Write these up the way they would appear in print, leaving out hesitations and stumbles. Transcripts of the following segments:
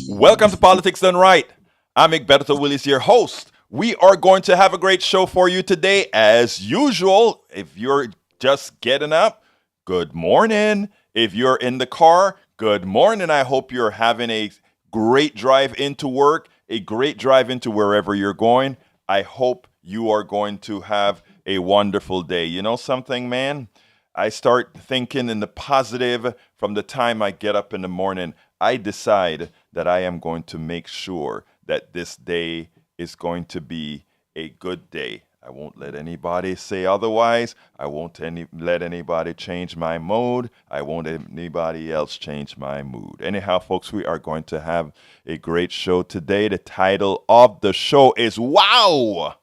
Welcome to Politics Done Right. I'm Egberto Willis, your host. We are going to have a great show for you today. As usual, if you're just getting up, good morning. If you're in the car, good morning. I hope you're having a great drive into work, a great drive into wherever you're going. I hope you are going to have a wonderful day. You know something, man? I start thinking in the positive from the time I get up in the morning. I decide that I am going to make sure that this day is going to be a good day. I won't let anybody say otherwise. I won't let anybody change my mood. I won't let anybody else change my mood. Anyhow, folks, we are going to have a great show today. The title of the show is Wow!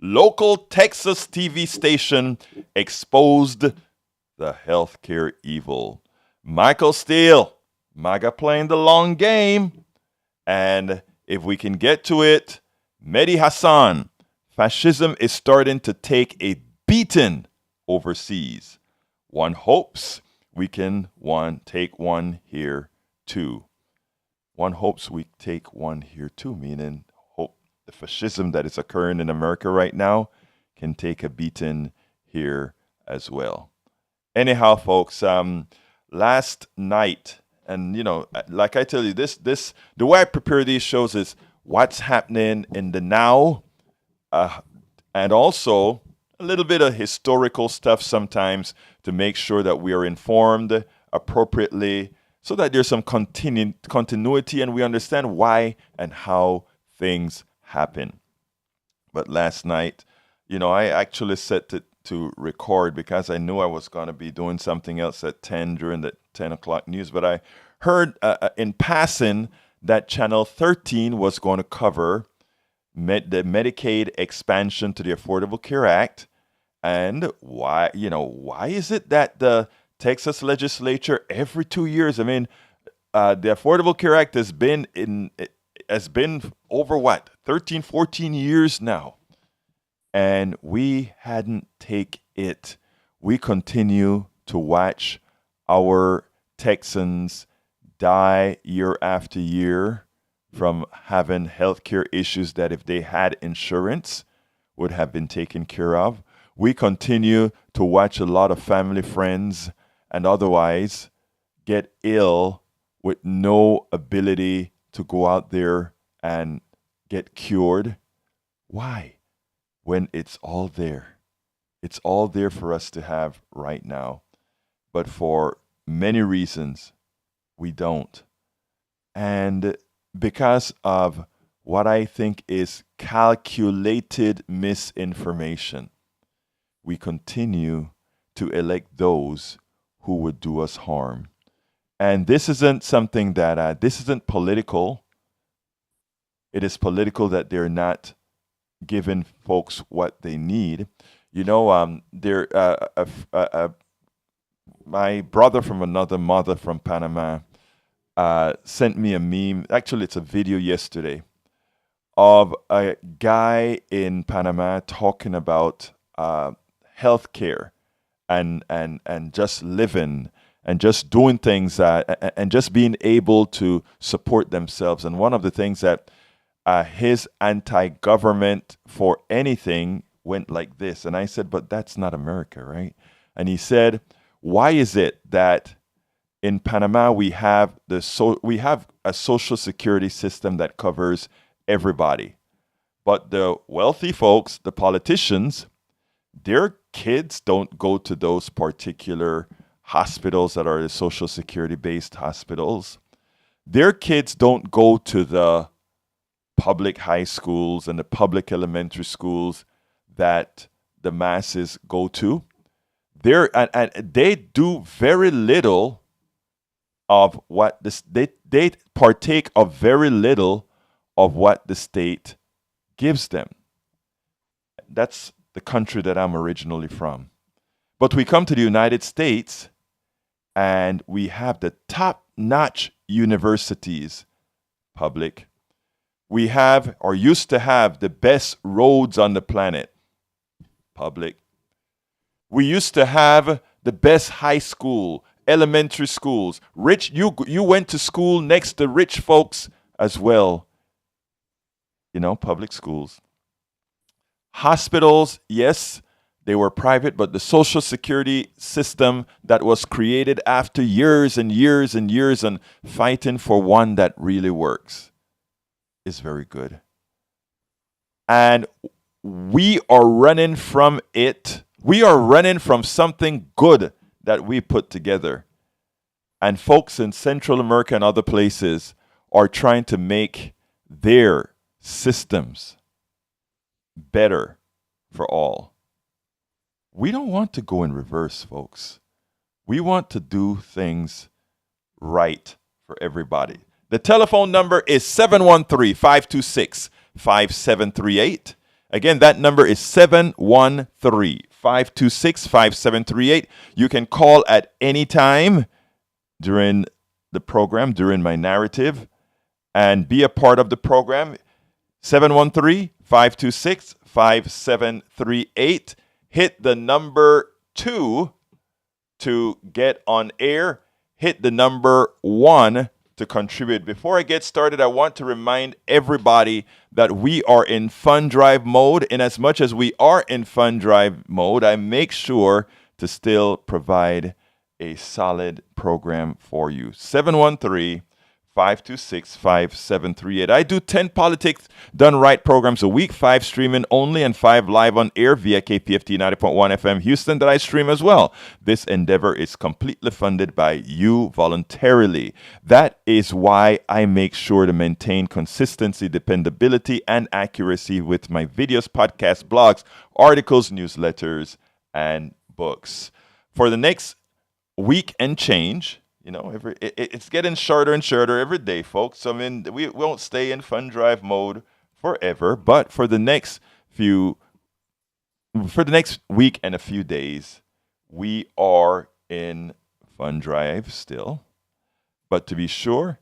Local Texas TV station exposed the healthcare evil. Michael Steele, MAGA playing the long game. And if we can get to it, Mehdi Hassan, fascism is starting to take a beating overseas. One hopes we can take one here too. One hopes we take one here too, meaning hope the fascism that is occurring in America right now can take a beating here as well. Anyhow, folks, last night, and like I tell you, the way I prepare these shows is what's happening in the now, and also a little bit of historical stuff sometimes to make sure that we are informed appropriately, so that there's some continuity and we understand why and how things happen. But last night, I actually set it to record because I knew I was going to be doing something else at 10 during the 10 o'clock news. But I heard in passing that Channel 13 was going to cover the Medicaid expansion to the Affordable Care Act. And why is it that the Texas legislature every 2 years, the Affordable Care Act has been over 13, 14 years now. And we hadn't take it. We continue to watch our Texans die year after year from having healthcare issues that if they had insurance would have been taken care of. We continue to watch a lot of family, friends, and otherwise get ill with no ability to go out there and get cured. Why? When it's all there. It's all there for us to have right now. But for many reasons, we don't. And because of what I think is calculated misinformation, we continue to elect those who would do us harm. And this isn't something this isn't political. It is political that they're not giving folks what they need. My brother from another mother from Panama sent me a meme. Actually, it's a video yesterday of a guy in Panama talking about healthcare and just living and just doing things and just being able to support themselves. And one of the things that his anti-government for anything went like this. And I said, but that's not America, right? And he said, why is it that in Panama we have a social security system that covers everybody, but the wealthy folks, the politicians, their kids don't go to those particular hospitals that are the social security based hospitals. Their kids don't go to the public high schools and the public elementary schools that the masses go to. And they do very little of what they partake of very little of what the state gives them. That's the country that I'm originally from. But we come to the United States and we have the top-notch universities, public. We have, or used to have, the best roads on the planet, public. We used to have the best high school, elementary schools. Rich, you went to school next to rich folks as well. Public schools. Hospitals, yes, they were private, but the social security system that was created after years and years and years and fighting for one that really works is very good. And we are running from it. We are running from something good that we put together. And folks in Central America and other places are trying to make their systems better for all. We don't want to go in reverse, folks. We want to do things right for everybody. The telephone number is 713-526-5738. Again, that number is 713-526-5738. You can call at any time during the program, during my narrative, and be a part of the program. 713-526-5738. Hit the number 2 to get on air. Hit the number 1 to contribute. Before I get started, I want to remind everybody that we are in fund drive mode. And as much as we are in fund drive mode, I make sure to still provide a solid program for you. 713-526-5738. I do 10 Politics Done Right programs a week, 5 streaming only and 5 live on air via KPFT 90.1 FM Houston that I stream as well. This endeavor is completely funded by you voluntarily. That is why I make sure to maintain consistency, dependability, and accuracy with my videos, podcasts, blogs, articles, newsletters, and books. For the next week and change, it's getting shorter and shorter every day, folks. So, we won't stay in fund drive mode forever, but for the next week and a few days, we are in fund drive still. But to be sure,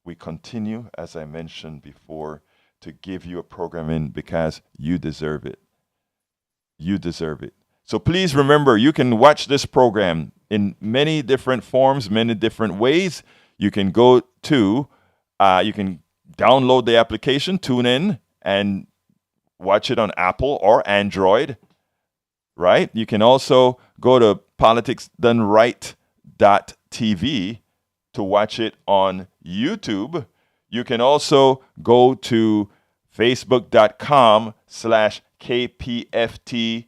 we continue, as I mentioned before, to give you a program in because you deserve it. You deserve it. So please remember, you can watch this program in many different forms, many different ways. You can go to, you can download the application, tune in, and watch it on Apple or Android, right? You can also go to politicsdoneright.tv to watch it on YouTube. You can also go to facebook.com/KPFT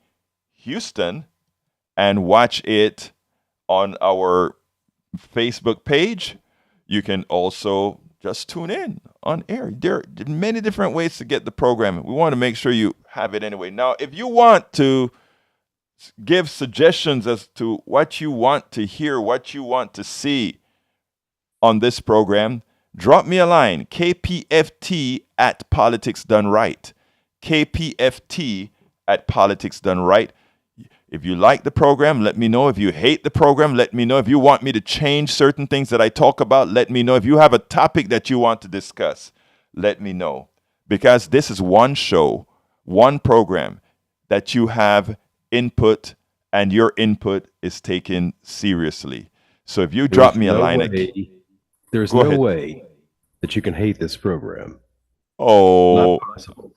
Houston and watch it on our Facebook page. You can also just tune in on air. There are many different ways to get the program. We want to make sure you have it anyway. Now, if you want to give suggestions as to what you want to hear, what you want to see on this program, drop me a line, kpft@politicsdoneright. kpft@politicsdoneright. If you like the program, let me know. If you hate the program, let me know. If you want me to change certain things that I talk about, let me know. If you have a topic that you want to discuss, let me know. Because this is one show, one program that you have input, and your input is taken seriously. So if you drop me a line, there's no way that you can hate this program. Oh, not possible.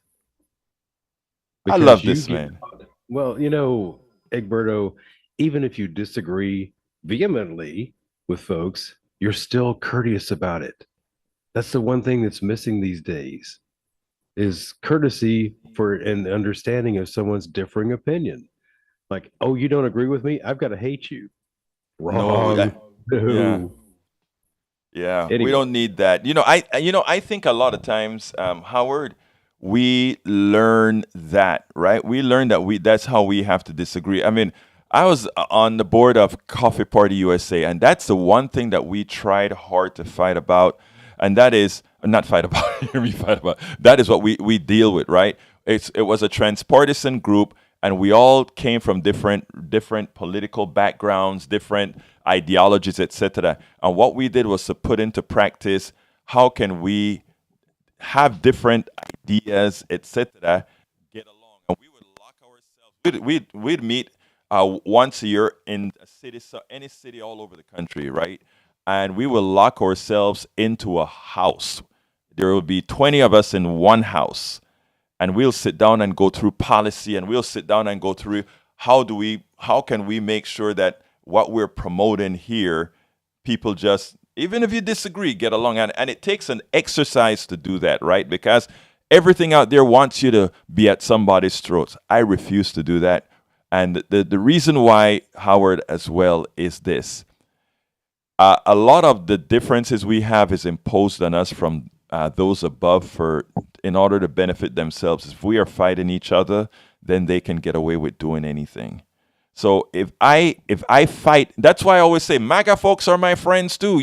I love this, man. Well, Egberto, even if you disagree vehemently with folks, you're still courteous about it. That's the one thing that's missing these days, is courtesy for an understanding of someone's differing opinion. Like, oh, you don't agree with me? I've got to hate you. Wrong. No. Yeah. Anyway. We don't need that. I think a lot of times, Howard, we learn that, right? We learn that that's how we have to disagree. I mean, I was on the board of Coffee Party USA, and that's the one thing that we tried hard to fight about, and that is not fight about. Hear me fight about. That is what we deal with, right? It was a transpartisan group, and we all came from different political backgrounds, different ideologies, etc. And what we did was to put into practice how can we have different ideas, etc., get along. And we would lock ourselves. We'd meet once a year in a city, so any city all over the country, right? And we will lock ourselves into a house. There will be 20 of us in one house, and we'll sit down and go through policy, and we'll sit down and go through how can we make sure that what we're promoting here, people just, even if you disagree, get along. And it takes an exercise to do that, right? Because everything out there wants you to be at somebody's throats. I refuse to do that. And the reason why, Howard, as well, is this. A lot of the differences we have is imposed on us from those above in order to benefit themselves. If we are fighting each other, then they can get away with doing anything. So if I fight, that's why I always say MAGA folks are my friends too.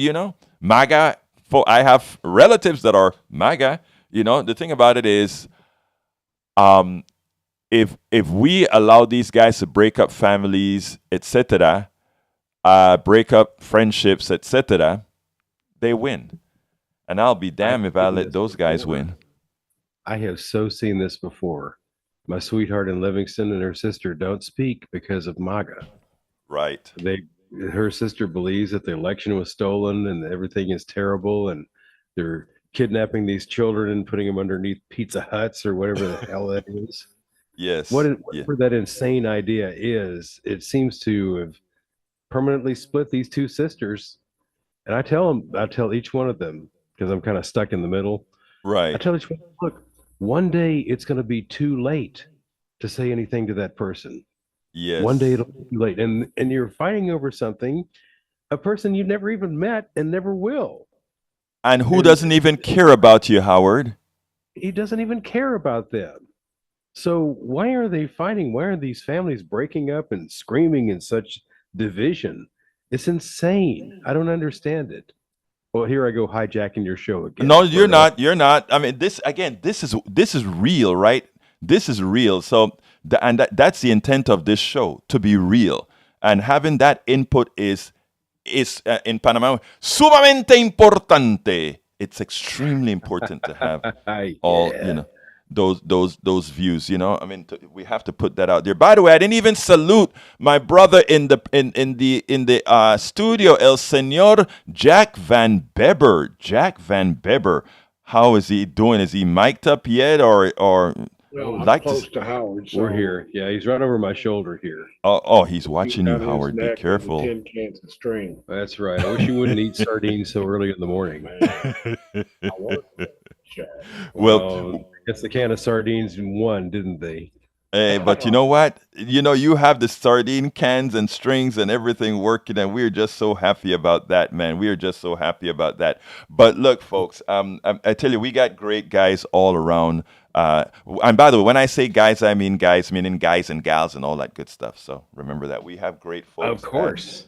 MAGA. I have relatives that are MAGA. The thing about it is, if we allow these guys to break up families, etc., break up friendships, etc., they win. And I'll be damned if I let those guys win. I have so seen this before. My sweetheart in Livingston and her sister don't speak because of MAGA. Right. Her sister believes that the election was stolen and everything is terrible, and they're kidnapping these children and putting them underneath Pizza Huts or whatever the hell that is. Yes. Whatever that insane idea is, it seems to have permanently split these two sisters. And I tell each one of them, because I'm kind of stuck in the middle. Right. I tell each one, look, one day it's going to be too late to say anything to that person. Yes. One day it'll be too late. And you're fighting over something, a person you never even met and never will. And who doesn't even care about you, Howard? He doesn't even care about them. So why are they fighting? Why are these families breaking up and screaming in such division? It's insane. I don't understand it. Well, here I go hijacking your show again. No, you're not. You're not. I mean, this is real, right? This is real. So, that's the intent of this show, to be real. And having that input is in Panama sumamente importante. It's extremely important to have all those views. I mean, we have to put that out there. By the way, I didn't even salute my brother in the studio, El Señor Jack Van Beber. Jack Van Beber, how is he doing? Is he mic'd up yet, or? Well, I'm close to Howard. So we're here. Yeah, he's right over my shoulder here. Oh, he's watching you, Howard. Be careful. 10 cans of string. That's right. I wish you wouldn't eat sardines so early in the morning. Well, I guess the can of sardines won, didn't they? Hey, but you know what? You have the sardine cans and strings and everything working, and we're just so happy about that, man. We are just so happy about that. But look, folks, I tell you, we got great guys all around. And by the way, when I say guys, I mean guys, meaning guys and gals and all that good stuff. So remember that we have great folks. Of course.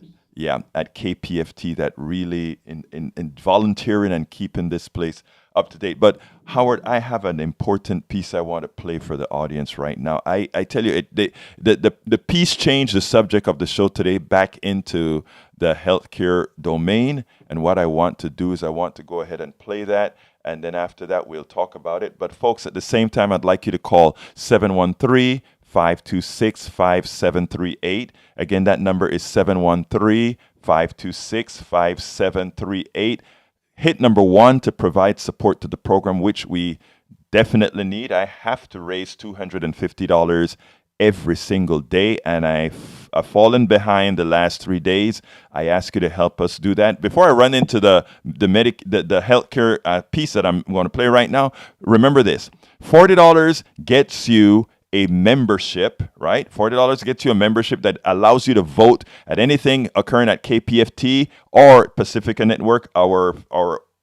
At KPFT that really in volunteering and keeping this place up to date. But Howard, I have an important piece I want to play for the audience right now. I tell you, the piece changed the subject of the show today back into the healthcare domain. And what I want to do is I want to go ahead and play that. And then after that, we'll talk about it. But folks, at the same time, I'd like you to call 713-526-5738. Again, that number is 713-526-5738. Hit number 1 to provide support to the program, which we definitely need. I have to raise $250 every single day, and I've fallen behind the last 3 days. I ask you to help us do that. Before I run into the healthcare piece that I'm going to play right now, remember this: $40 gets you a membership, right? $40 gets you a membership that allows you to vote at anything occurring at KPFT or Pacifica Network, our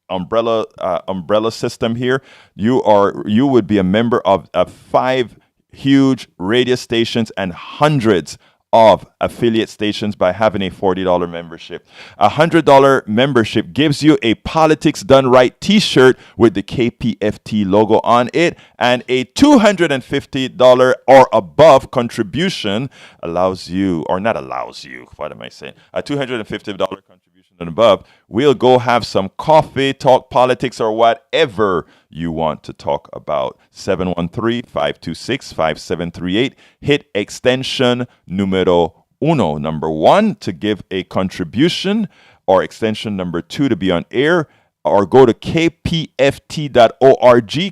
umbrella system here. You would be a member of 5 huge radio stations and hundreds of affiliate stations by having a $40 membership. A $100 membership gives you a Politics Done Right t-shirt with the KPFT logo on it, and a $250 or above contribution allows you, or not allows you, what am I saying? A $250 contribution and above, we'll go have some coffee, talk politics, or whatever you want to talk about. 713-526-5738. Hit extension numero uno, number one, to give a contribution, or extension number two, to be on air, or go to kpft.org,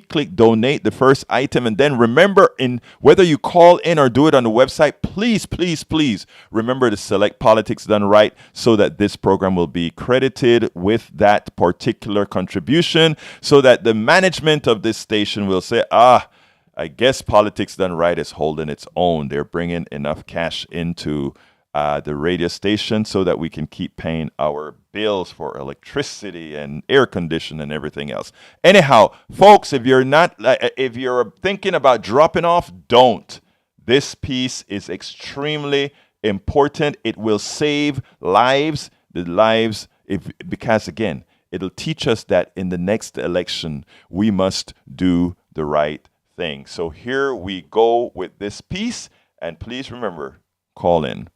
click donate, the first item, and then remember, whether you call in or do it on the website, please, please, please remember to select Politics Done Right so that this program will be credited with that particular contribution, so that the management of this station will say, I guess Politics Done Right is holding its own. They're bringing enough cash into the radio station so that we can keep paying our bills for electricity and air conditioning and everything else. Anyhow, folks, if you're thinking about dropping off, don't. This piece is extremely important. It will save lives, because again, it'll teach us that in the next election, we must do the right thing. So here we go with this piece, and please remember, call in.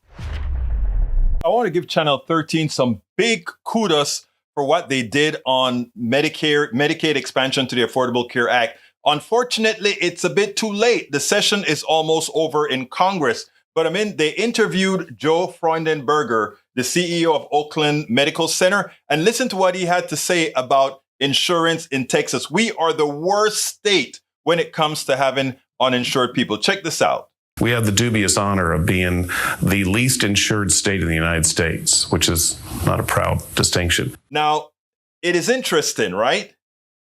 I want to give Channel 13 some big kudos for what they did on Medicaid expansion to the Affordable Care Act. Unfortunately, it's a bit too late. The session is almost over in Congress. But they interviewed Joe Freudenberger, the CEO of Oakland Medical Center, and listen to what he had to say about insurance in Texas. We are the worst state when it comes to having uninsured people. Check this out. We have the dubious honor of being the least insured state in the United States, which is not a proud distinction. Now, it is interesting, right?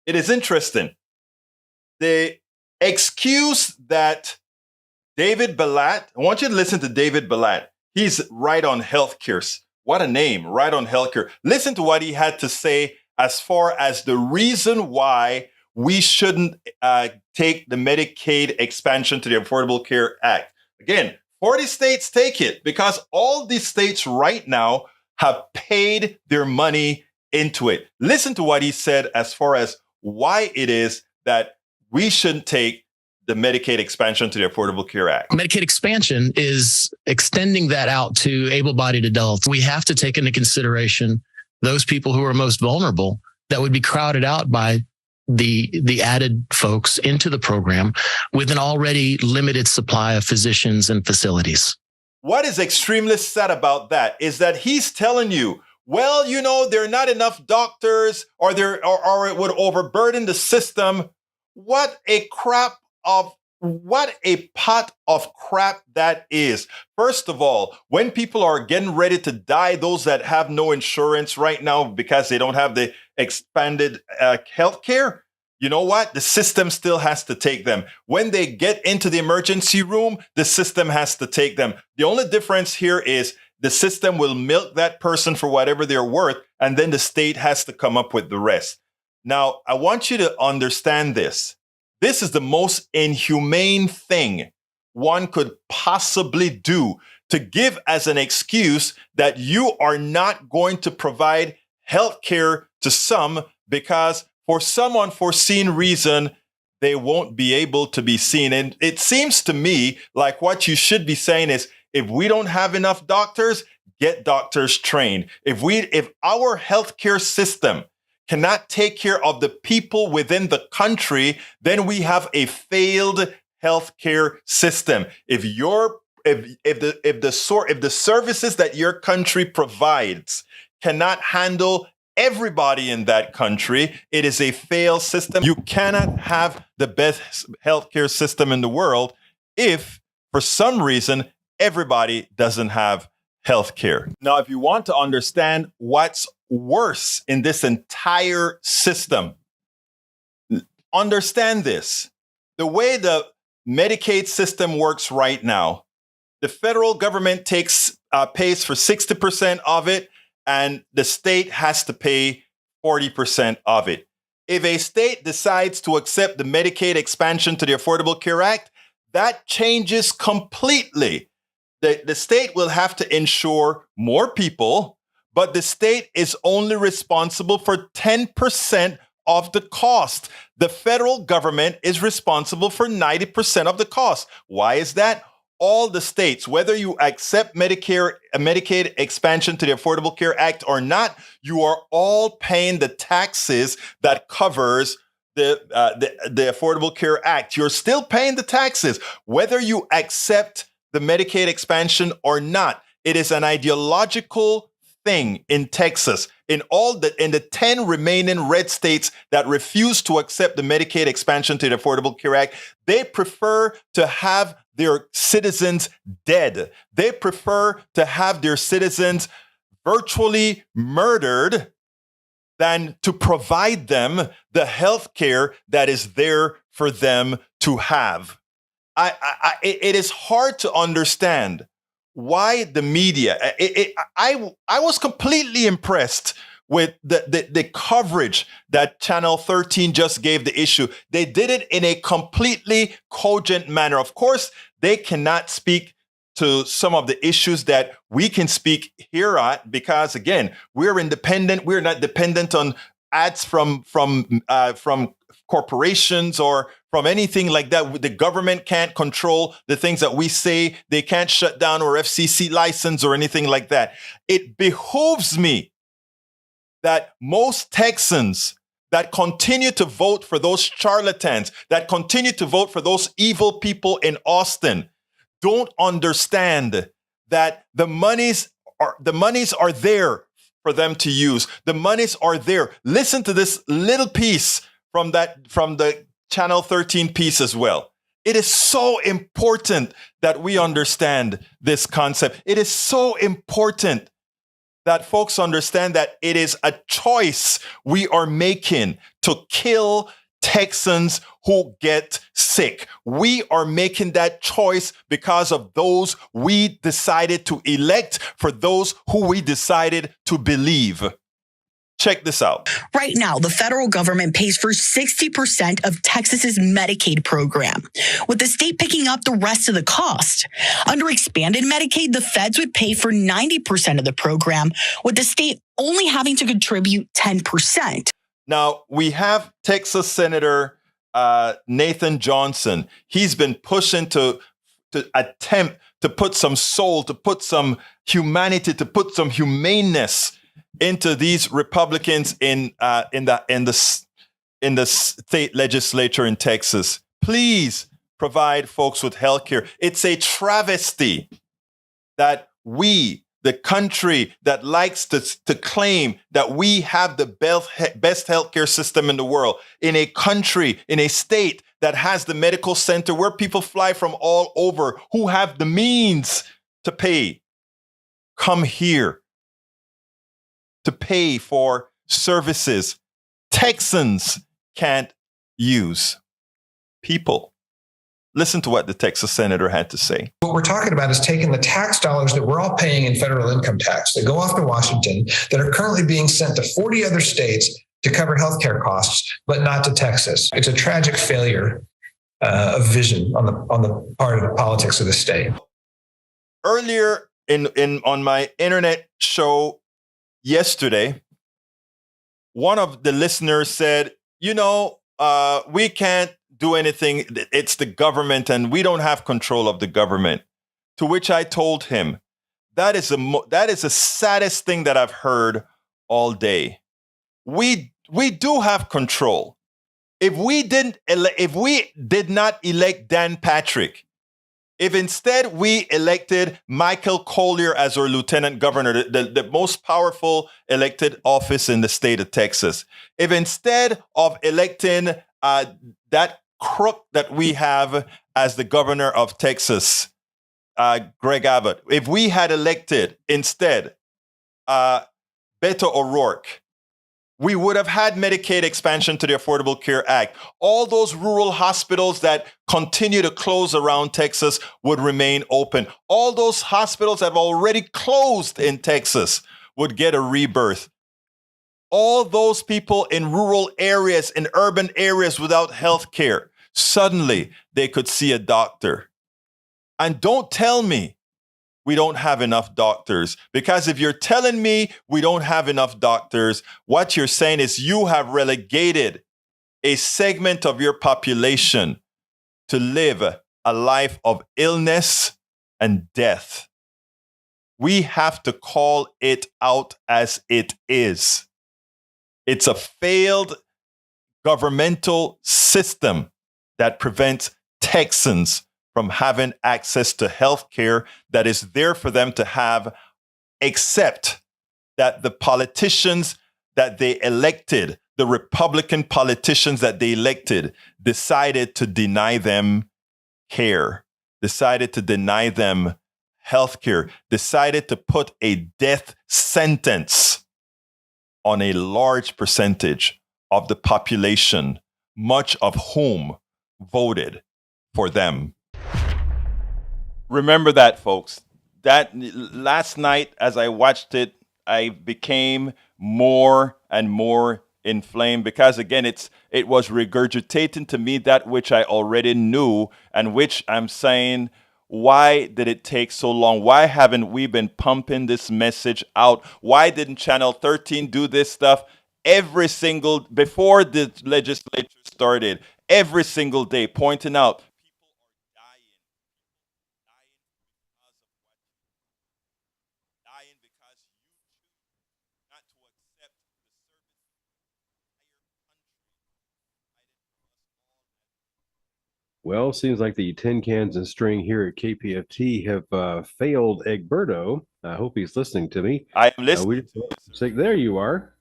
It is interesting. The excuse that David Balat, I want you to listen to David Balat. He's right on healthcare. What a name, right on healthcare. Listen to what he had to say as far as the reason why we shouldn't take the Medicaid expansion to the Affordable Care Act. Again, 40 states take it because all these states right now have paid their money into it. Listen to what he said as far as why it is that we shouldn't take the Medicaid expansion to the Affordable Care Act. Medicaid expansion is extending that out to able-bodied adults. We have to take into consideration those people who are most vulnerable that would be crowded out by the added folks into the program with an already limited supply of physicians and facilities. What is extremely sad about that is that he's telling you, well, there are not enough doctors or it would overburden the system. What a pot of crap that is. First of all, when people are getting ready to die, those that have no insurance right now because they don't have the expanded health care, you know what? The system still has to take them. When they get into the emergency room, the system has to take them. The only difference here is the system will milk that person for whatever they're worth, and then the state has to come up with the rest. Now, I want you to understand this. This is the most inhumane thing one could possibly do, to give as an excuse that you are not going to provide health care to some because for some unforeseen reason, they won't be able to be seen. And it seems to me like what you should be saying is, if we don't have enough doctors, get doctors trained. If our healthcare system cannot take care of the people within the country, then we have a failed healthcare system. If the services that your country provides cannot handle everybody in that country, it is a failed system. You cannot have the best healthcare system in the world if, for some reason, everybody doesn't have healthcare. Now, if you want to understand what's worse in this entire system, understand this. The way the Medicaid system works right now, the federal government pays for 60% of it, and the state has to pay 40% of it. If a state decides to accept the Medicaid expansion to the Affordable Care Act, that changes completely. The state will have to insure more people, but the state is only responsible for 10% of the cost. The federal government is responsible for 90% of the cost. Why is that? All the states, whether you accept Medicaid expansion to the Affordable Care Act or not, you are all paying the taxes that covers the Affordable Care Act. You're still paying the taxes, whether you accept the Medicaid expansion or not. It is an ideological thing in Texas. In the 10 remaining red states that refuse to accept the Medicaid expansion to the Affordable Care Act, they prefer to have their citizens dead. They prefer to have their citizens virtually murdered than to provide them the health care that is there for them to have. It is hard to understand why the media. I was completely impressed with the coverage that Channel 13 just gave the issue. They did it in a completely cogent manner. Of course, they cannot speak to some of the issues that we can speak here at, because again, we're independent. We're not dependent on ads from corporations or from anything like that. The government can't control the things that we say. They can't shut down our FCC license or anything like that. It behooves me that most Texans that continue to vote for those charlatans, that continue to vote for those evil people in Austin, don't understand that the monies are there for them to use. The monies are there. Listen to this little piece from the Channel 13 piece as well. It is so important that we understand this concept. It is so important that folks understand that it is a choice we are making to kill Texans who get sick. We are making that choice because of those we decided to elect, for those who we decided to believe. Check this out. Right now, the federal government pays for 60% of Texas's Medicaid program, with the state picking up the rest of the cost. Under expanded Medicaid, the feds would pay for 90% of the program, with the state only having to contribute 10%. Now, we have Texas Senator Nathan Johnson. He's been pushing to attempt to put some soul, to put some humanity, to put some humaneness into these Republicans in the state legislature in Texas. Please provide folks with health care. It's a travesty that we, the country that likes to claim that we have the best healthcare system in the world, in a country, in a state that has the medical center where people fly from all over who have the means to pay, come here to pay for services Texans can't use. People, listen to what the Texas senator had to say. What we're talking about is taking the tax dollars that we're all paying in federal income tax that go off to Washington, that are currently being sent to 40 other states to cover healthcare costs, but not to Texas. It's a tragic failure of vision on the part of the politics of the state. Earlier on my internet show yesterday, one of the listeners said, we can't do anything. It's the government and we don't have control of the government. To which I told him, that is the saddest thing that I've heard all day. We do have control. If we did not elect Dan Patrick, if instead we elected Michael Collier as our lieutenant governor, the most powerful elected office in the state of Texas, if instead of electing that crook that we have as the governor of Texas, Greg Abbott, if we had elected instead Beto O'Rourke, we would have had Medicaid expansion to the Affordable Care Act. All those rural hospitals that continue to close around Texas would remain open. All those hospitals that have already closed in Texas would get a rebirth. All those people in rural areas, in urban areas without health care, suddenly they could see a doctor. And don't tell me we don't have enough doctors, because if you're telling me we don't have enough doctors, what you're saying is you have relegated a segment of your population to live a life of illness and death. We have to call it out as it is. It's a failed governmental system that prevents Texans from having access to health care that is there for them to have, except that the politicians that they elected, the Republican politicians that they elected, decided to deny them care, decided to deny them health care, decided to put a death sentence on a large percentage of the population, much of whom voted for them. Remember that, folks. That last night, as I watched it, I became more and more inflamed because, again, it was regurgitating to me that which I already knew, and which I'm saying, why did it take so long? Why haven't we been pumping this message out? Why didn't Channel 13 do this stuff before the legislature started, every single day, pointing out Well, seems like the tin cans and string here at KPFT have failed Egberto. I hope he's listening to me. I am listening. There you are.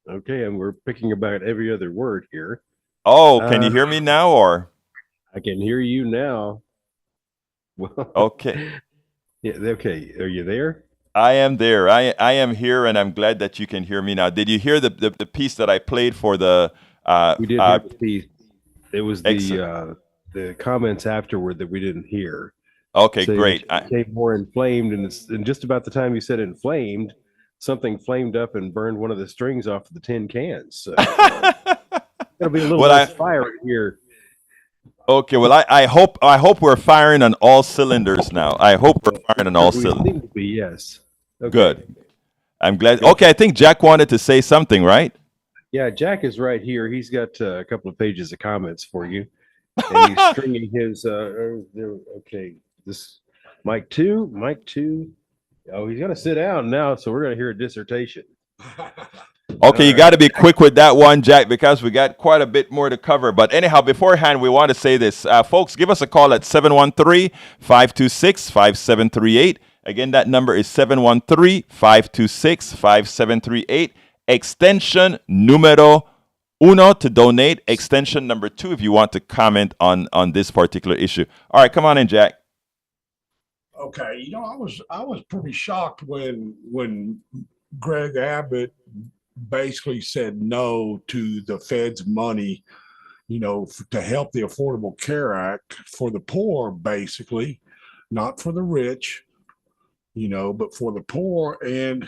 Okay, and we're picking about every other word here. Oh, can you hear me now, or? I can hear you now. Well, okay. Yeah, okay. Are you there? I am there. I am here, and I'm glad that you can hear me now. Did you hear the piece that I played for the? We did hear the piece. It was the comments afterward that we didn't hear. Okay, so great. It became more inflamed, and just about the time you said inflamed, something flamed up and burned one of the strings off of the tin cans. So there'll be a little less fire in here. Okay, well, I hope we're firing on all cylinders now. I hope we're firing on all cylinders. Seem to be, yes. Okay. Good. I'm glad. Okay, I think Jack wanted to say something, right? Yeah, Jack is right here. He's got a couple of pages of comments for you. And he's stringing his okay, this mic two. Oh, he's gonna sit down now, so we're gonna hear a dissertation. Okay, you got to be quick with that one, Jack, because we got quite a bit more to cover. But anyhow, beforehand, we want to say this. Folks, give us a call at 713-526-5738. Again, that number is 713-526-5738. Extension numero uno to donate, extension number 2 if you want to comment on this particular issue. All right, come on in, Jack. Okay, I was pretty shocked when Greg Abbott basically said no to the Fed's money, to help the Affordable Care Act for the poor, basically, not for the rich, but for the poor. And,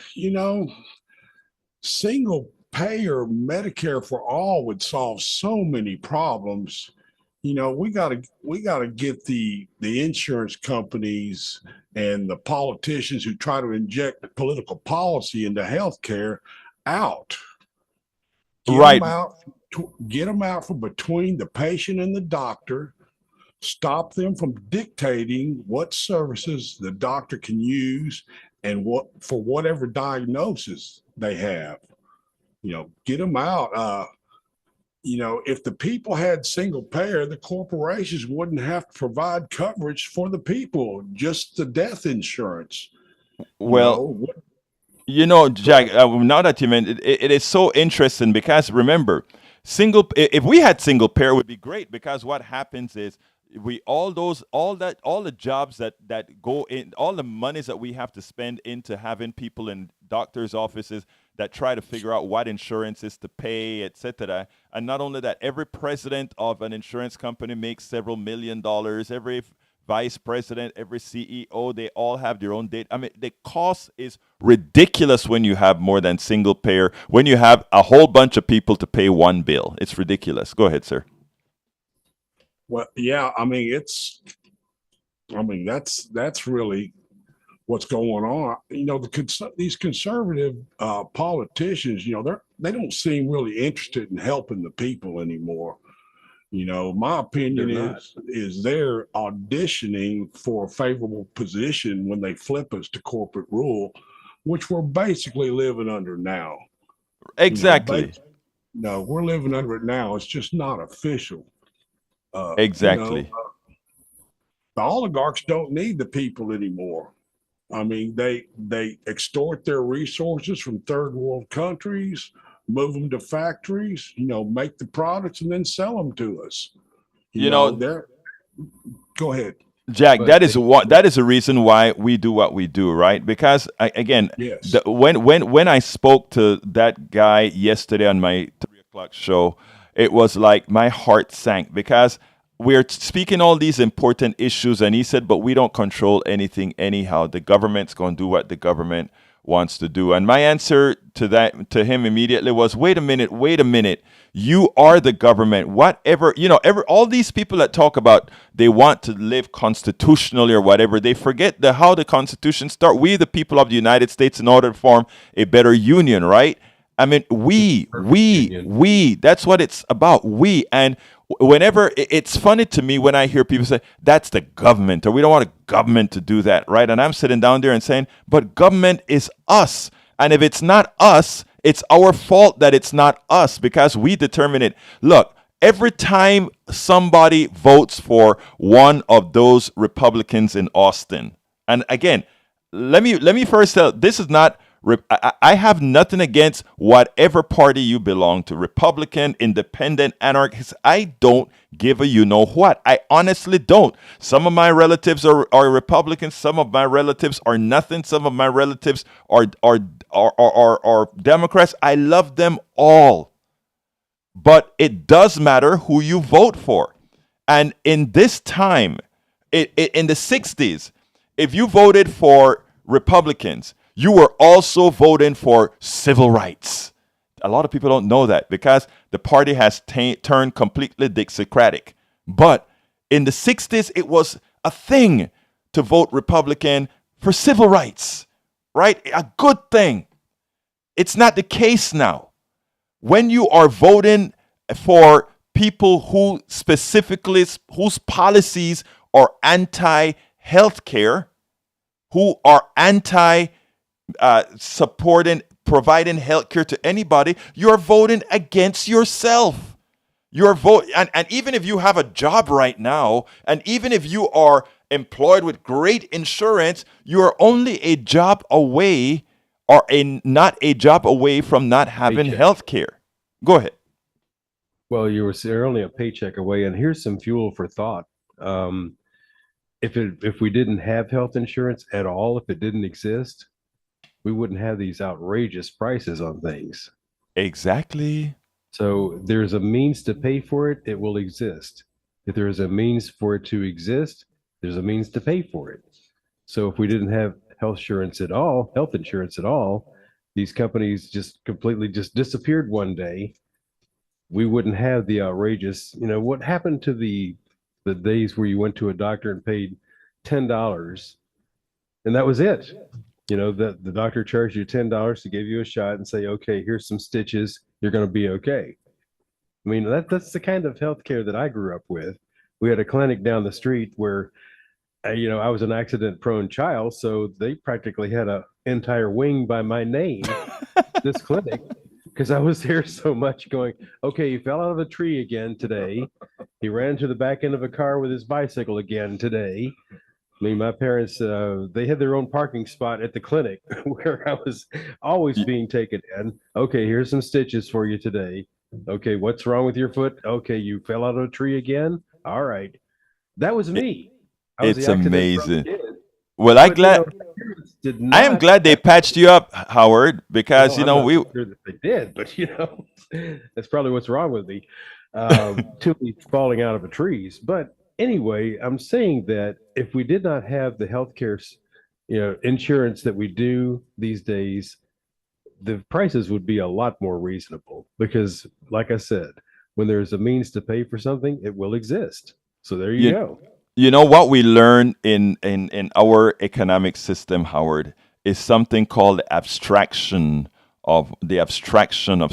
single payer Medicare for all would solve so many problems. We gotta get the insurance companies and the politicians who try to inject political policy into healthcare out. Get them out from between the patient and the doctor. Stop them from dictating what services the doctor can use and what for whatever diagnosis they have. Get them out. If the people had single payer, the corporations wouldn't have to provide coverage for the people, just the death insurance. Well, Jack, now that you mentioned it is so interesting because remember, if we had single payer, it would be great because what happens is all the jobs that go in, all the monies that we have to spend into having people in doctors' offices that try to figure out what insurance is to pay, etc. And not only that, every president of an insurance company makes several $1 million. Every vice president, every CEO, they all have their own data. I mean, the cost is ridiculous when you have more than single payer, when you have a whole bunch of people to pay one bill. It's ridiculous. Go ahead, sir. Well, yeah, that's really what's going on. These conservative politicians, they don't seem really interested in helping the people anymore. My opinion is they're auditioning for a favorable position when they flip us to corporate rule, which we're basically living under now. Exactly. No, we're living under it now. It's just not official. Exactly. The oligarchs don't need the people anymore. I mean, they extort their resources from third world countries, move them to factories, make the products and then sell them to us. You know, They're go ahead. Jack, But that is what that is the reason why we do what we do, right? Because again, Yes. when I spoke to that guy yesterday on my 3 o'clock show, it was like my heart sank because we're speaking all these important issues, and he said, "But we don't control anything anyhow. The government's going to do what the government wants to do." And my answer to him immediately was, "Wait a minute. You are the government. Whatever, all these people that talk about they want to live constitutionally or whatever, they forget how the Constitution starts. We, the people of the United States, in order to form a better union, right? I mean, we, that's what it's about. We, and whenever it's funny to me when I hear people say that's the government or we don't want a government to do that, right? And I'm sitting down there and saying, but government is us. And if it's not us, it's our fault that it's not us because we determine it. Look, every time somebody votes for one of those Republicans in Austin, and again, let me first tell, this is not, I have nothing against whatever party you belong to, Republican, independent, anarchist. I don't give a you know what. I honestly don't. Some of my relatives are Republicans. Some of my relatives are nothing. Some of my relatives are Democrats. I love them all. But it does matter who you vote for. And in this time, in the 60s, if you voted for Republicans, you were also voting for civil rights. A lot of people don't know that because the party has turned completely Dixiecratic. But in the 60s, it was a thing to vote Republican for civil rights, right? A good thing. It's not the case now. When you are voting for people who specifically, whose policies are anti-healthcare, who are supporting, providing healthcare to anybody, you're voting against yourself. You're and even if you have a job right now, and even if you are employed with great insurance, you're only a job away or not a job away from not having health care. Go ahead. Well, you're only a paycheck away, and here's some fuel for thought. If we didn't have health insurance at all, if it didn't exist, we wouldn't have these outrageous prices on things. Exactly. So there's a means to pay for it, it will exist. If there is a means for it to exist, there's a means to pay for it. So if we didn't have health insurance at all, these companies just completely just disappeared one day. We wouldn't have the outrageous, what happened to the days where you went to a doctor and paid $10 and that was it. The doctor charged you $10 to give you a shot and say, okay, here's some stitches, you're going to be okay. I mean, that's the kind of healthcare that I grew up with. We had a clinic down the street where, I was an accident-prone child, so they practically had an entire wing by my name, this clinic, because I was there so much going, okay, he fell out of a tree again today. He ran to the back end of a car with his bicycle again today. I mean, my parents, they had their own parking spot at the clinic where I was always being taken in. Okay, here's some stitches for you today. Okay, what's wrong with your foot? Okay, you fell out of a tree again? All right. That was me. It's amazing. Well, I am glad they patched you up, Howard, because I'm not sure that they did, but that's probably what's wrong with me. Too many falling out of the trees. But anyway, I'm saying that if we did not have the healthcare, insurance that we do these days, the prices would be a lot more reasonable because, like I said, when there's a means to pay for something, it will exist. So there you go. You know what we learn in our economic system, Howard, is something called abstraction of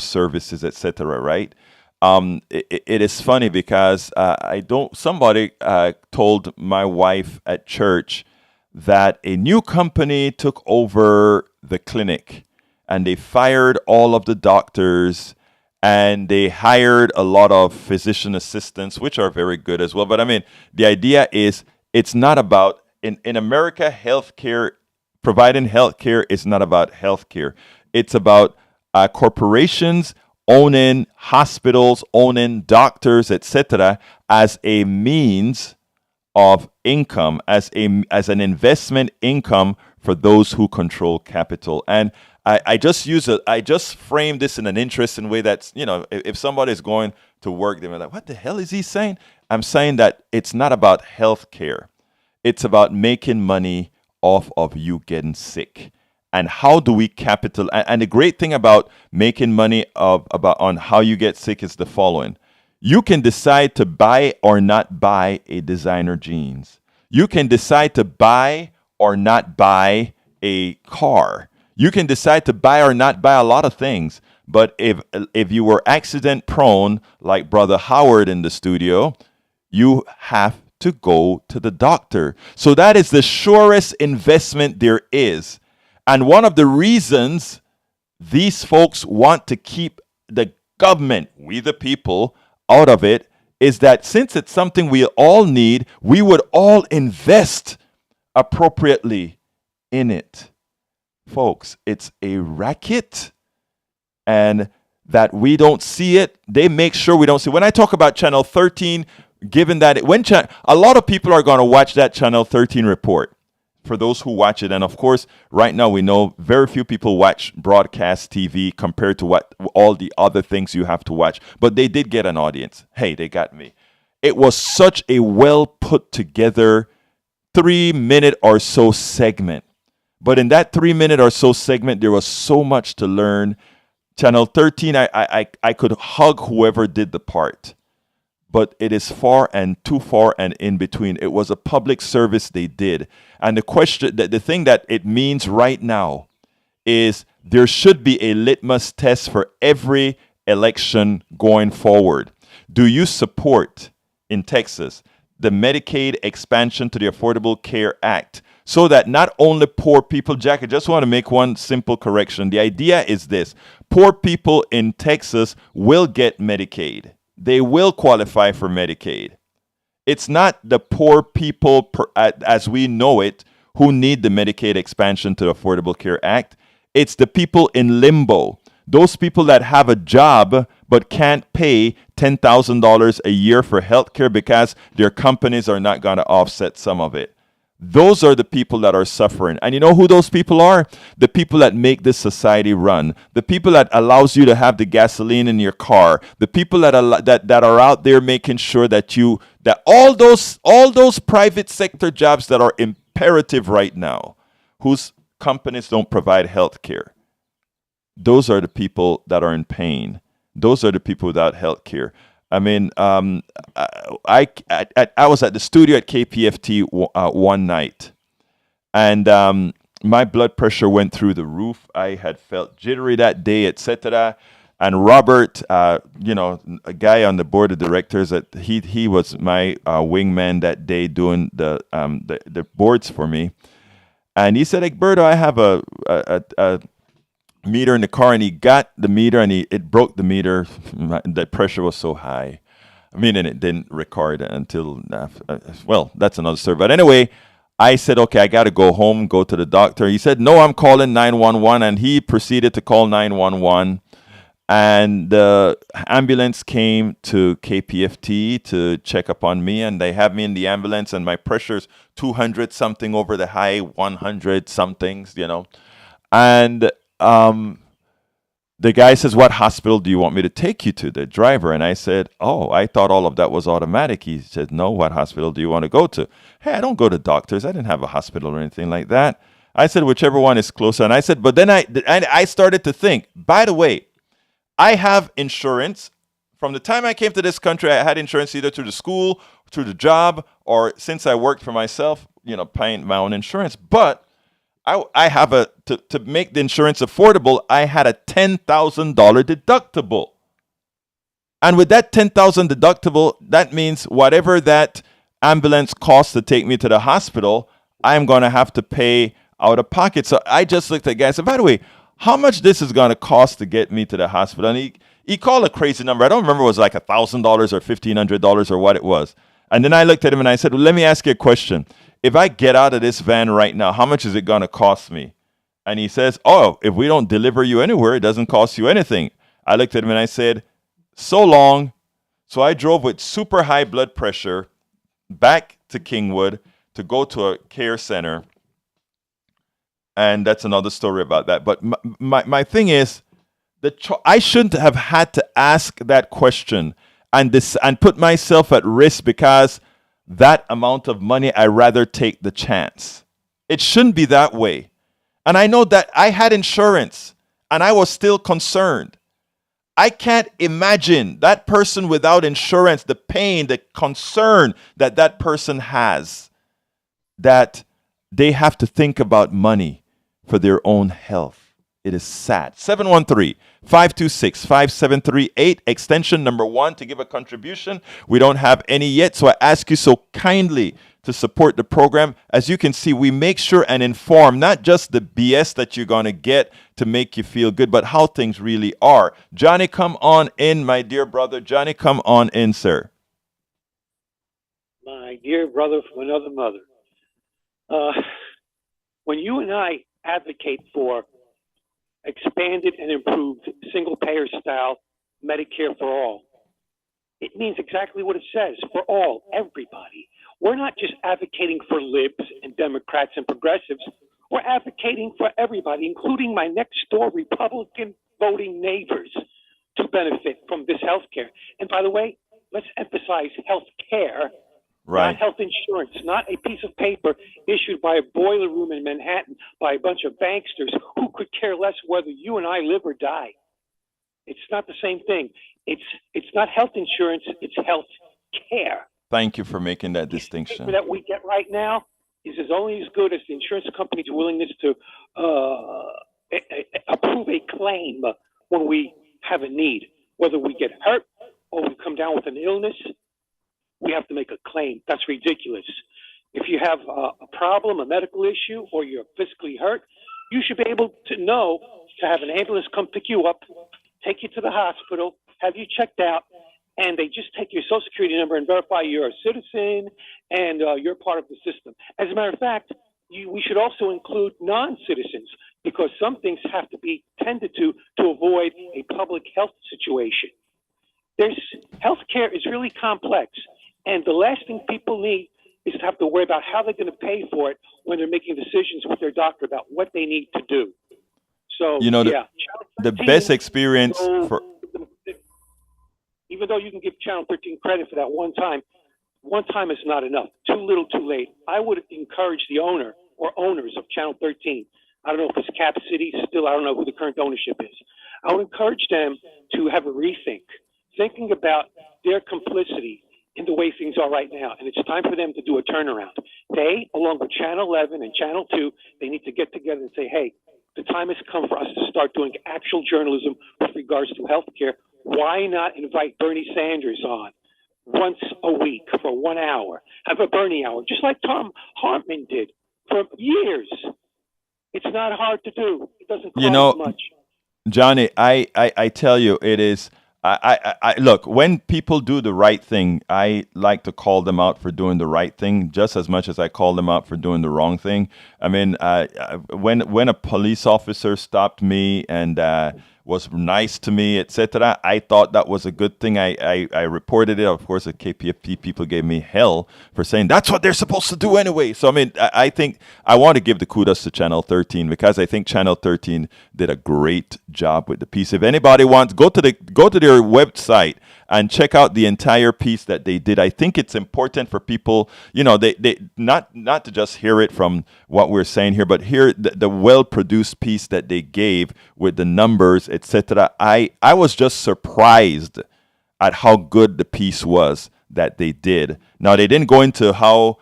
services, etc. Right? It is funny because somebody told my wife at church that a new company took over the clinic and they fired all of the doctors and they hired a lot of physician assistants, which are very good as well. But I mean, the idea is It's not about, in America, healthcare, providing healthcare is not about healthcare. It's about corporations owning hospitals, owning doctors, etc., as a means of income, as an investment income for those who control capital. And I just frame this in an interesting way. That's, if somebody is going to work, they're like, what the hell is he saying? I'm saying that it's not about health care. It's about making money off of you getting sick. And how do we capital? And the great thing about making money on how you get sick is the following. You can decide to buy or not buy a designer jeans. You can decide to buy or not buy a car. You can decide to buy or not buy a lot of things. But if you were accident prone, like Brother Howard in the studio, you have to go to the doctor. So that is the surest investment there is. And one of the reasons these folks want to keep the government, we the people, out of it is that since it's something we all need, we would all invest appropriately in it. Folks, it's a racket, and that we don't see it, they make sure we don't see. When I talk about Channel 13, given that a lot of people are going to watch that Channel 13 report, for those who watch it. And of course, right now we know very few people watch broadcast TV compared to what all the other things you have to watch. But they did get an audience. Hey, they got me. It was such a well put together 3-minute or so segment. But in that 3-minute or so segment, there was so much to learn. Channel 13, I could hug whoever did the part. But it is far and too far and in between. It was a public service they did. And the thing that it means right now is there should be a litmus test for every election going forward. Do you support, in Texas, the Medicaid expansion to the Affordable Care Act so that not only poor people, Jack, I just want to make one simple correction. The idea is this: poor people in Texas will get Medicaid. They will qualify for Medicaid. It's not the poor people, as we know it, who need the Medicaid expansion to the Affordable Care Act. It's the people in limbo, those people that have a job but can't pay $10,000 a year for health care because their companies are not going to offset some of it. Those are the people that are suffering. And you know who those people are? The people that make this society run. The people that allows you to have the gasoline in your car. The people that are out there making sure that all those private sector jobs that are imperative right now, whose companies don't provide health care. Those are the people that are in pain. Those are the people without health care. I mean, I was at the studio at KPFT one night, and my blood pressure went through the roof. I had felt jittery that day, etc. And Robert, a guy on the board of directors, that he was my wingman that day doing the boards for me, and he said, "Egberto, I have a meter in the car," and he got the meter and it broke the meter. The pressure was so high. I mean, and it didn't record until, well, that's another story. But anyway, I said, okay, I got to go home, go to the doctor. He said, no, I'm calling 911. And he proceeded to call 911. And the ambulance came to KPFT to check up on me. And they have me in the ambulance. And my pressure's 200 something over the high 100 somethings, And the guy says, what hospital do you want me to take you to, the driver? And I said, oh, I thought all of that was automatic. He said, no, what hospital do you want to go to? Hey, I don't go to doctors. I didn't have a hospital or anything like that. I said, whichever one is closer. And I said, but then I started to think, by the way, I have insurance. From the time I came to this country, I had insurance either through the school, through the job, or since I worked for myself, paying my own insurance. But I have to make the insurance affordable, I had a $10,000 deductible. And with that $10,000 deductible, that means whatever that ambulance costs to take me to the hospital, I'm going to have to pay out of pocket. So I just looked at the guy and said, by the way, how much this is going to cost to get me to the hospital? And he called a crazy number. I don't remember, it was like $1,000 or $1,500 or what it was. And then I looked at him and I said, well, let me ask you a question. If I get out of this van right now, how much is it going to cost me? And he says, oh, if we don't deliver you anywhere, it doesn't cost you anything. I looked at him and I said, so long. So I drove with super high blood pressure back to Kingwood to go to a care center. And that's another story about that. But my thing is, I shouldn't have had to ask that question and put myself at risk because that amount of money, I rather take the chance. It shouldn't be that way. And I know that I had insurance and I was still concerned. I can't imagine that person without insurance, the pain, the concern that that person has, that they have to think about money for their own health. It is sad. 713-526-5738, extension number 1 to give a contribution. We don't have any yet, so I ask you so kindly to support the program. As you can see, we make sure and inform not just the BS that you're going to get to make you feel good, but how things really are. Johnny, come on in, my dear brother. Johnny, come on in, sir. My dear brother from another mother. When you and I advocate for expanded and improved single-payer style Medicare for all, it means exactly what it says, for all, everybody. We're not just advocating for libs and Democrats and progressives. We're advocating for everybody, including my next-door Republican voting neighbors, to benefit from this health care. And by the way, let's emphasize health care, Right. not health insurance, not a piece of paper issued by a boiler room in Manhattan by a bunch of banksters who could care less whether you and I live or die. It's not the same thing. It's not health insurance, it's health care. Thank you for making that The distinction. paper that we get right now is only as good as the insurance company's willingness to approve a claim when we have a need. Whether we get hurt or we come down with an illness, we have to make a claim. That's ridiculous. If you have a problem, a medical issue, or you're physically hurt, you should be able to know to have an ambulance come pick you up, take you to the hospital, have you checked out, and they just take your social security number and verify you're a citizen and you're part of the system. As a matter of fact, we should also include non-citizens because some things have to be tended to avoid a public health situation. Healthcare is really complex, and the last thing people need is to have to worry about how they're going to pay for it when they're making decisions with their doctor about what they need to do. So, the best experience for... Even though you can give Channel 13 credit for that one time is not enough. Too little, too late. I would encourage the owner or owners of Channel 13. I don't know if it's Cap City still. I don't know who the current ownership is. I would encourage them to have a rethink, thinking about their complicity in the way things are right now. And it's time for them to do a turnaround. They, along with Channel 11 and Channel 2, they need to get together and say, hey, the time has come for us to start doing actual journalism with regards to healthcare. Why not invite Bernie Sanders on once a week for 1 hour? Have a Bernie hour, just like Tom Hartman did for years. It's not hard to do. It doesn't cost much. Johnny, I tell you, it is. I look, when people do the right thing, I like to call them out for doing the right thing just as much as I call them out for doing the wrong thing. I mean, when a police officer stopped me and was nice to me, etc., I thought that was a good thing. I reported it. Of course, the KPFP people gave me hell for saying that's what they're supposed to do anyway. So, I mean, I think I want to give the kudos to Channel 13 because I think Channel 13 did a great job with the piece. If anybody wants, go to their website and check out the entire piece that they did. I think it's important for people, they not to just hear it from what we're saying here, but hear the well-produced piece that they gave with the numbers, etc. I was just surprised at how good the piece was that they did. Now, they didn't go into how,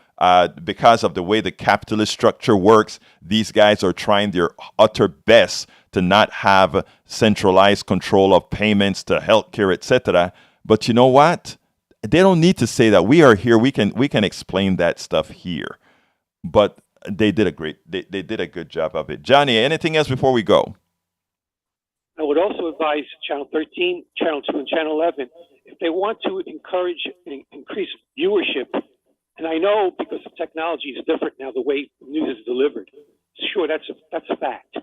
because of the way the capitalist structure works, these guys are trying their utter best to not have centralized control of payments to healthcare, etc. But you know what? They don't need to say that. We are here. We can explain that stuff here. But they did they did a good job of it. Johnny, anything else before we go? I would also advise Channel 13, Channel 2, and Channel 11, if they want to encourage and increase viewership, and I know because of technology is different now, the way news is delivered. Sure, that's a fact.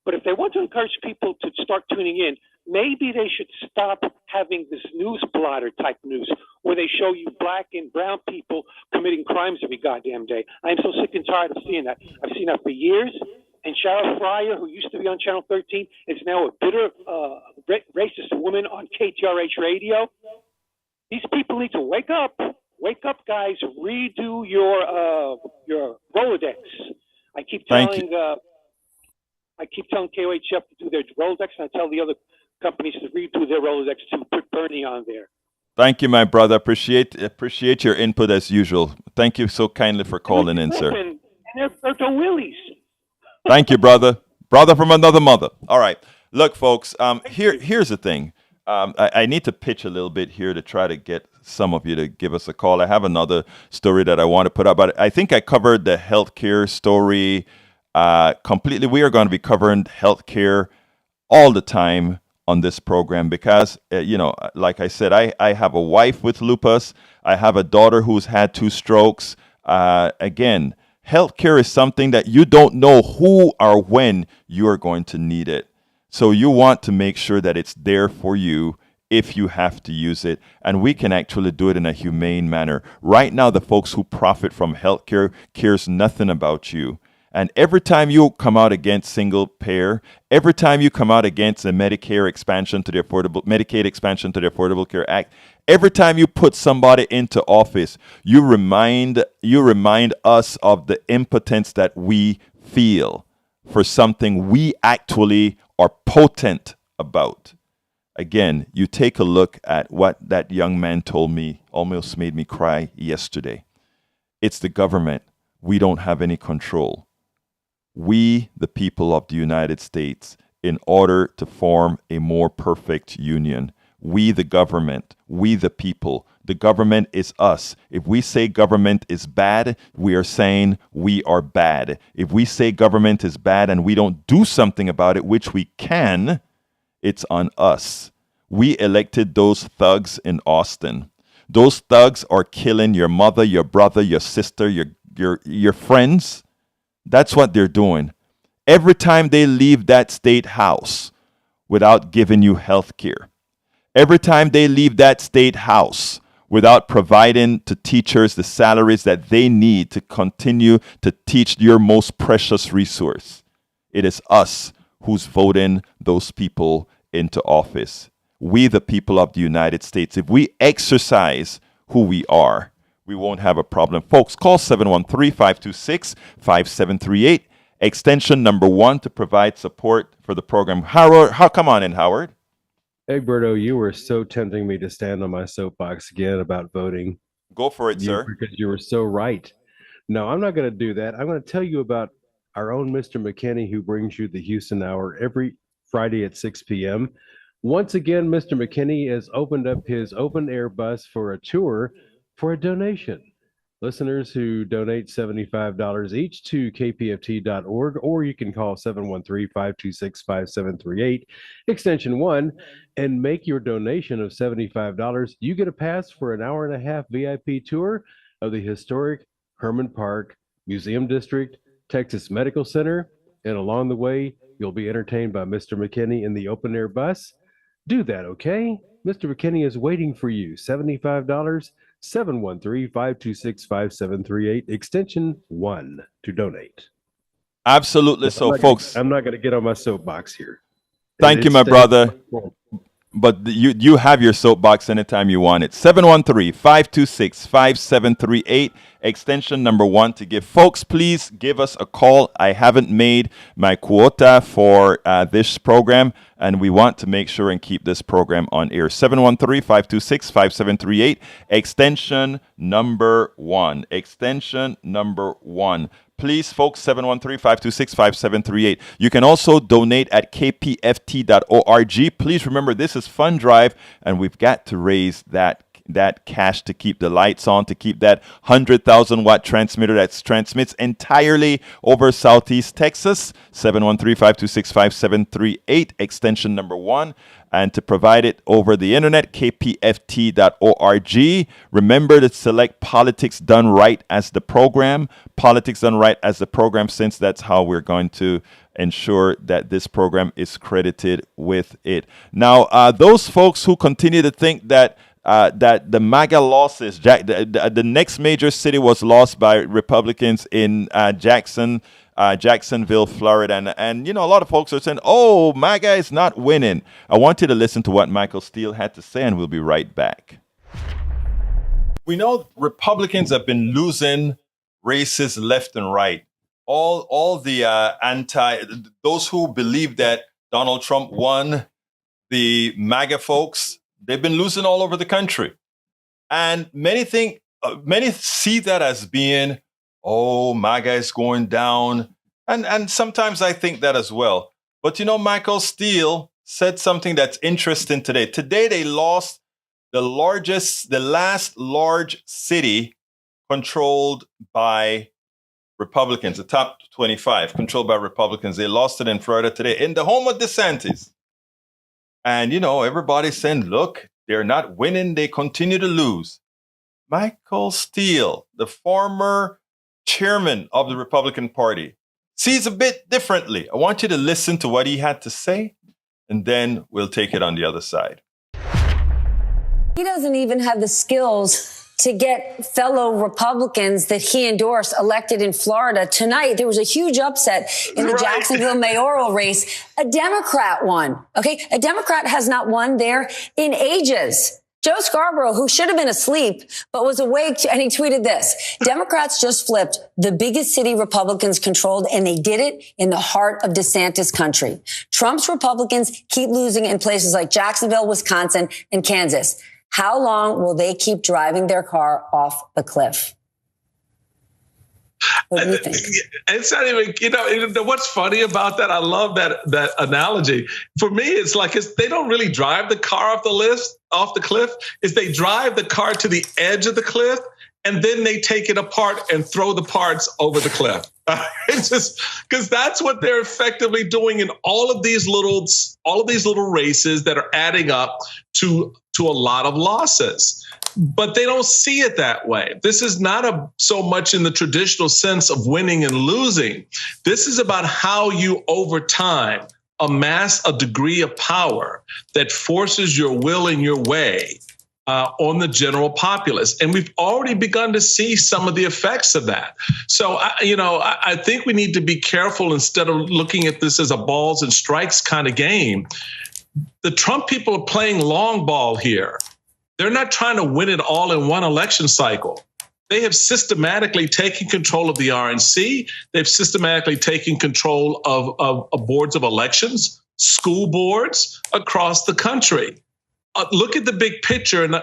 But if they want to encourage people to start tuning in, maybe they should stop having this news blotter type news where they show you black and brown people committing crimes every goddamn day. I'm so sick and tired of seeing that. I've seen that for years. And Cheryl Fryer, who used to be on Channel 13, is now a bitter racist woman on KTRH radio. These people need to wake up. Wake up, guys. Redo your Rolodex. I keep telling KOHF to do their Rolodex, and I tell the other companies to redo their Rolodex to put Bernie on there. Thank you, my brother. Appreciate your input as usual. Thank you so kindly for calling in, sir. And they're the willies. Thank you, brother. Brother from another mother. All right. Look, folks, here's the thing. I need to pitch a little bit here to try to get some of you to give us a call. I have another story that I want to put up, but I think I covered the healthcare story completely. We are going to be covering healthcare all the time on this program because, like I said, I have a wife with lupus. I have a daughter who's had 2 strokes. Again, healthcare is something that you don't know who or when you are going to need it. So you want to make sure that it's there for you if you have to use it. And we can actually do it in a humane manner. Right now, the folks who profit from healthcare cares nothing about you. And every time you come out against single payer, every time you come out against the Medicaid expansion to the Affordable Care Act, every time you put somebody into office, you remind us of the impotence that we feel for something we actually are potent about. Again, you take a look at what that young man told me, almost made me cry yesterday. It's the government. We don't have any control. We, the people of the United States, in order to form a more perfect union, we, the government, we, the people, the government is us. If we say government is bad, we are saying we are bad. If we say government is bad and we don't do something about it, which we can, it's on us. We elected those thugs in Austin. Those thugs are killing your mother, your brother, your sister, your friends. That's what they're doing. Every time they leave that state house without giving you health care. Every time they leave that state house without providing to teachers the salaries that they need to continue to teach your most precious resource. It is us who's voting those people into office. We, the people of the United States, if we exercise who we are, we won't have a problem. Folks, call 713-526-5738, extension number 1 to provide support for the program. Howard, come on in, Howard. Egberto, you were so tempting me to stand on my soapbox again about voting. Go for it, sir. Because you were so right. No, I'm not going to do that. I'm going to tell you about our own Mr. McKinney, who brings you the Houston Hour every Friday at 6 p.m. Once again, Mr. McKinney has opened up his open air bus for a tour for a donation. Listeners who donate $75 each to kpft.org, or you can call 713-526-5738, extension 1, and make your donation of $75. You get a pass for an hour and a half VIP tour of the historic Herman Park Museum District, Texas Medical Center, and along the way, you'll be entertained by Mr. McKinney in the open air bus. Do that, okay? Mr. McKinney is waiting for you. $75, 713-526-5738, extension 1 to donate. Absolutely. So, folks, I'm not going to get on my soapbox here. Thank you, my brother. But you have your soapbox anytime you want it. 713-526-5738, extension number 1 to give. Folks, please give us a call. I haven't made my quota for this program, and we want to make sure and keep this program on air. 713-526-5738, extension number 1. Extension number 1. Please, folks, 713-526-5738. You can also donate at kpft.org. Please remember, this is Fund Drive, and we've got to raise that that cash to keep the lights on, to keep that 100,000 watt transmitter that transmits entirely over Southeast Texas, 713-526-5738, extension number 1, and to provide it over the internet, kpft.org. Remember to select Politics Done Right as the program. Politics Done Right as the program, since that's how we're going to ensure that this program is credited with it. Now, those folks who continue to think that that the MAGA losses, the next major city was lost by Republicans in Jacksonville, Florida. And, you know, a lot of folks are saying, oh, MAGA is not winning. I want you to listen to what Michael Steele had to say, and we'll be right back. We know Republicans have been losing races left and right. All the those who believe that Donald Trump won, the MAGA folks, they've been losing all over the country. And many see that as being, oh, MAGA is going down. And sometimes I think that as well. But, you know, Michael Steele said something that's interesting today. Today, they lost the last large city controlled by Republicans, the top 25 controlled by Republicans. They lost it in Florida today, in the home of DeSantis. And, you know, everybody's saying, look, they're not winning. They continue to lose. Michael Steele, the former chairman of the Republican Party, sees a bit differently. I want you to listen to what he had to say, and then we'll take it on the other side. He doesn't even have the skills to get fellow Republicans that he endorsed elected in Florida. Tonight, there was a huge upset in the Jacksonville mayoral race. A Democrat won. Okay. A Democrat has not won there in ages. Joe Scarborough, who should have been asleep, but was awake, and he tweeted this: Democrats just flipped the biggest city Republicans controlled, and they did it in the heart of DeSantis country. Trump's Republicans keep losing in places like Jacksonville, Wisconsin, and Kansas. How long will they keep driving their car off the cliff? What do you think? It's not even, you know, what's funny about that? I love that analogy. For me, it's like they don't really drive the car off the cliff. Is they drive the car to the edge of the cliff, and then they take it apart and throw the parts over the cliff. It's just because that's what they're effectively doing in all of these little races that are adding up to a lot of losses. But they don't see it that way. This is not so much in the traditional sense of winning and losing. This is about how you, over time, amass a degree of power that forces your will and your way on the general populace. And we've already begun to see some of the effects of that. So, I think we need to be careful instead of looking at this as a balls and strikes kind of game. The Trump people are playing long ball here. They're not trying to win it all in one election cycle. They have systematically taken control of the RNC. They've systematically taken control of boards of elections, school boards across the country. Look at the big picture and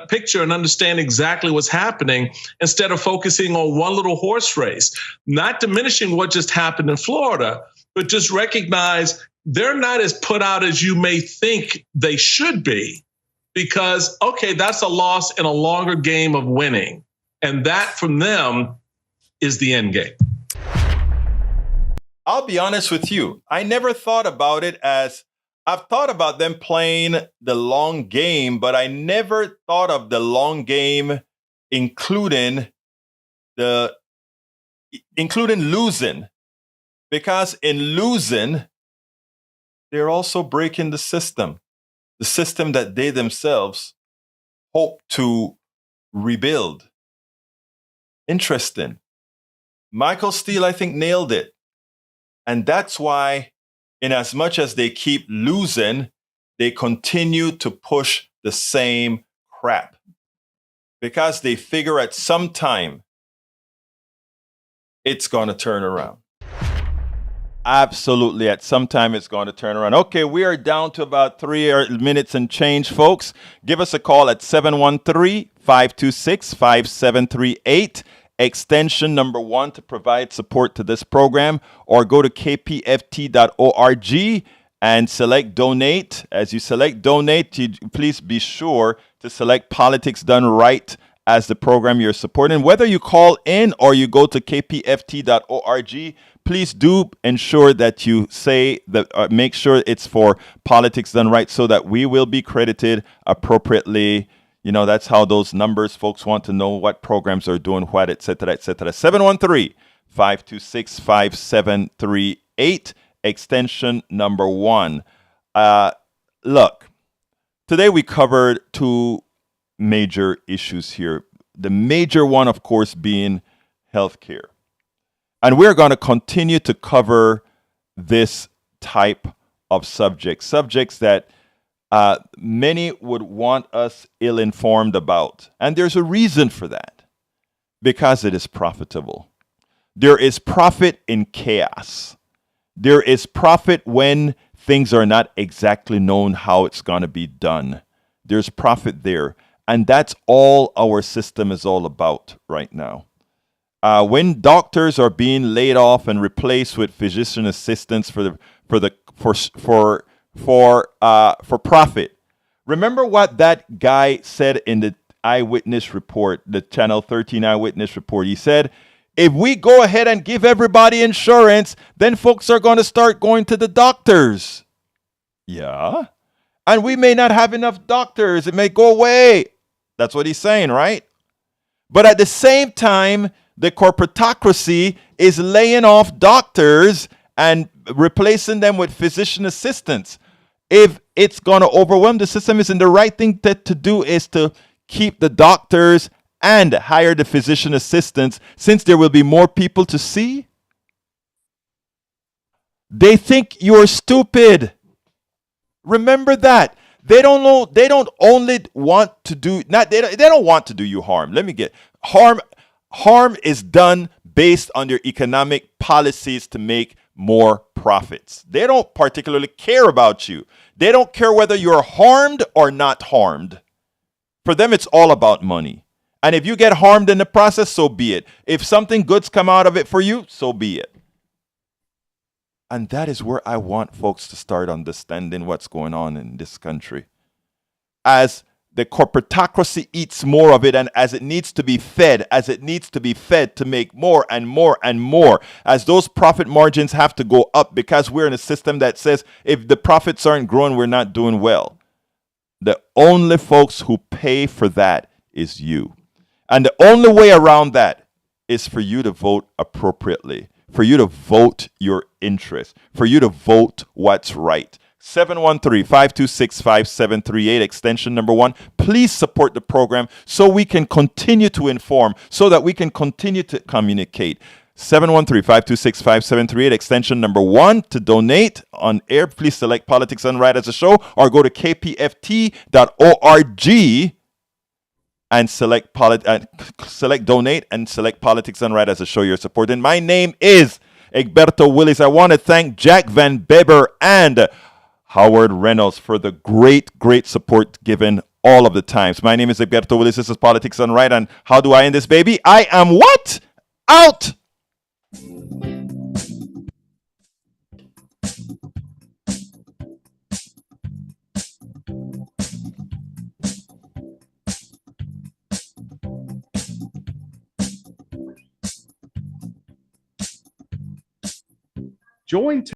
understand exactly what's happening instead of focusing on one little horse race. Not diminishing what just happened in Florida, but just recognize they're not as put out as you may think they should be. Because, okay, that's a loss in a longer game of winning. And that, from them, is the end game. I'll be honest with you. I never thought about it as, I've thought about them playing the long game, but I never thought of the long game including losing. Because in losing, they're also breaking the system that they themselves hope to rebuild. Interesting. Michael Steele, I think, nailed it. And that's why, in as much as they keep losing, they continue to push the same crap. Because they figure at some time, it's going to turn around. Absolutely. At some time, it's going to turn around. Okay, we are down to about 3 minutes and change, folks. Give us a call at 713-526-5738, extension number 1 to provide support to this program, or go to kpft.org and select donate. As you select donate, please be sure to select Politics Done Right as the program you're supporting. Whether you call in or you go to kpft.org, please do ensure that you say that, make sure it's for Politics Done Right so that we will be credited appropriately. You know, that's how those numbers, folks want to know what programs are doing what, et cetera, et cetera. 713-526-5738, extension number 1. Look, today we covered 2 major issues here. The major one, of course, being healthcare. And we're going to continue to cover this type of subjects that many would want us ill-informed about. And there's a reason for that. Because it is profitable. There is profit in chaos. There is profit when things are not exactly known how it's going to be done. There's profit there. And that's all our system is all about right now. When doctors are being laid off and replaced with physician assistants for profit. Remember what that guy said in the eyewitness report, the Channel 13 eyewitness report. He said, if we go ahead and give everybody insurance, then folks are going to start going to the doctors. Yeah. And we may not have enough doctors. It may go away. That's what he's saying, right? But at the same time, the corporatocracy is laying off doctors and replacing them with physician assistants. If it's going to overwhelm the system, isn't the right thing to do is to keep the doctors and hire the physician assistants, since there will be more people to see? They think you're stupid. Remember that. They don't know. They don't only want to do they don't want to do you harm. Let me get harm. Harm is done based on their economic policies to make more profits. They don't particularly care about you. They don't care whether you're harmed or not harmed. For them, it's all about money. And if you get harmed in the process, so be it. If something good's come out of it for you, so be it. And that is where I want folks to start understanding what's going on in this country. As the corporatocracy eats more of it, and as it needs to be fed to make more and more and more, as those profit margins have to go up because we're in a system that says if the profits aren't growing, we're not doing well. The only folks who pay for that is you. And the only way around that is for you to vote appropriately, for you to vote your interest, for you to vote what's right. 713-526-5738, extension number 1. Please support the program so we can continue to inform, so that we can continue to communicate. 713-526-5738, extension number 1. To donate on air, please select Politics Done Right as a show, or go to kpft.org and select donate and select Politics Done Right as a show you're supporting. My name is Egberto Willis. I want to thank Jack Van Beber and Howard Reynolds for the great support given all of the times. My name is Egberto Willis. This is Politics Done Right. And how do I end this, baby? I am what? Out! Join